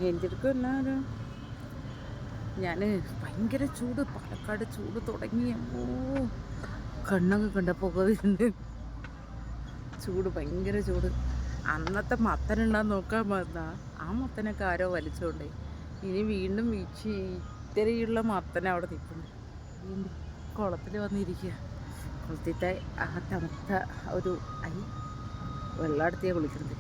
എന്തെടുക്കും എല്ലാവരും. ഞാൻ ഭയങ്കര ചൂട്, പാലക്കാട് ചൂട് തുടങ്ങി. ഓ, കണ്ണൊക്കെ കണ്ട പുക വരുന്നുണ്ട്. ചൂട്, ഭയങ്കര ചൂട്. അന്നത്തെ മത്തനുണ്ടാന്ന് നോക്കാൻ വന്നാ ആ മത്തനൊക്കെ ആരോ വലിച്ചോണ്ടേ. ഇനി വീണ്ടും വീഴ്ച ഇത്തിരിയുള്ള മത്തന അവിടെ നിൽക്കുന്നു. വീണ്ടും കുളത്തിൽ വന്നിരിക്കുക. കുളത്തിലത്തെ ആ തണുത്ത ഒരു വെള്ളമെടുത്തിയാണ് കുളിക്കുന്നത്.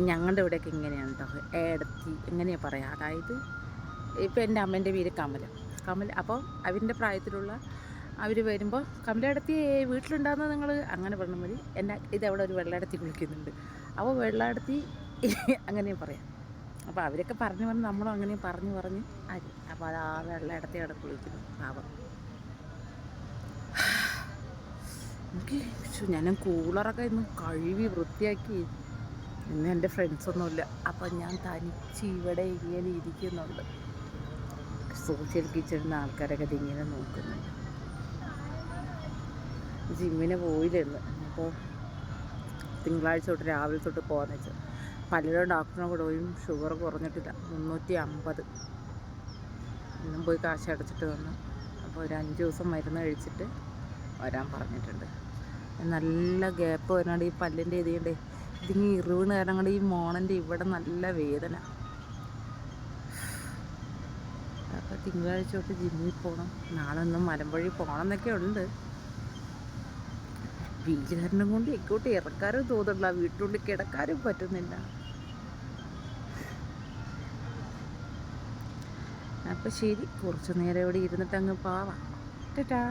ഞങ്ങളുടെ ഇവിടെയൊക്കെ ഇങ്ങനെയാണ് കേട്ടോ, ഏടത്തി എങ്ങനെയാണ് പറയുക. അതായത് ഇപ്പം എൻ്റെ അമ്മേൻ്റെ പേര് കമൽ. അപ്പോൾ അവൻ്റെ പ്രായത്തിലുള്ള അവർ വരുമ്പോൾ കമലെടത്തി വീട്ടിലുണ്ടാകുന്നത് നിങ്ങൾ അങ്ങനെ പറഞ്ഞാൽ മതി. ഇതവിടെ ഒരു വെള്ളമെടുത്തി കുളിക്കുന്നുണ്ട്. അപ്പോൾ വെള്ളമെടുത്തി അങ്ങനെ പറയാം. അപ്പോൾ അവരൊക്കെ പറഞ്ഞു നമ്മളും അങ്ങനെ പറഞ്ഞ് അപ്പോൾ അത് ആ വെള്ളമെടുത്തി അവിടെ കുളിക്കുന്നു. പാവം. എനിക്ക് ഞാൻ കൂളറൊക്കെ ഇന്ന് കഴുകി വൃത്തിയാക്കി. ഇന്ന് എൻ്റെ ഫ്രണ്ട്സൊന്നുമില്ല. അപ്പം ഞാൻ തനിച്ച് ഇവിടെ ഇങ്ങനെ ഇരിക്കുന്നുണ്ട്. സോഷ്യൽ കിച്ചണിൽ ആൾക്കാരൊക്കെ ഇതിങ്ങനെ നോക്കുന്നുണ്ട്. ജിമ്മിന് പോയില്ലെന്ന്. അപ്പോൾ തിങ്കളാഴ്ച തൊട്ട് രാവിലെ തൊട്ട് പോകാമെന്ന് വെച്ചാൽ പലരും ഡോക്ടറിനെ കൂടെ പോയും ഷുഗർ കുറഞ്ഞിട്ടില്ല. 350. ഇന്നും പോയി കാശ് അടച്ചിട്ട് വന്നു. അപ്പോൾ ഒരു 5 ദിവസം മരുന്ന് കഴിച്ചിട്ട് വരാൻ പറഞ്ഞിട്ടുണ്ട്. നല്ല ഗ്യാപ്പ് വരാണ്ട് ഈ പല്ലിൻ്റെ ഇതിങ്ങനെ ഇറിവിന് കാരണം കൊണ്ട് ഈ മോണൻ്റെ ഇവിടെ നല്ല വേദന. അപ്പോൾ തിങ്കളാഴ്ച തൊട്ട് ജിമ്മിൽ പോകണം. നാളെ ഒന്നും മലമ്പുഴി പോകണം എന്നൊക്കെ ഉണ്ട്. വീട്ടുകാരനും കൊണ്ട് ഇങ്ങോട്ട് ഇറക്കാനും തോന്നില്ല, വീട്ടിനുള്ളിൽ കിടക്കാനും പറ്റുന്നില്ല. അപ്പം ശരി, കുറച്ച് നേരം ഇവിടെ ഇരുന്നിട്ട് അങ്ങ് പോവാം. ടാറ്റാ.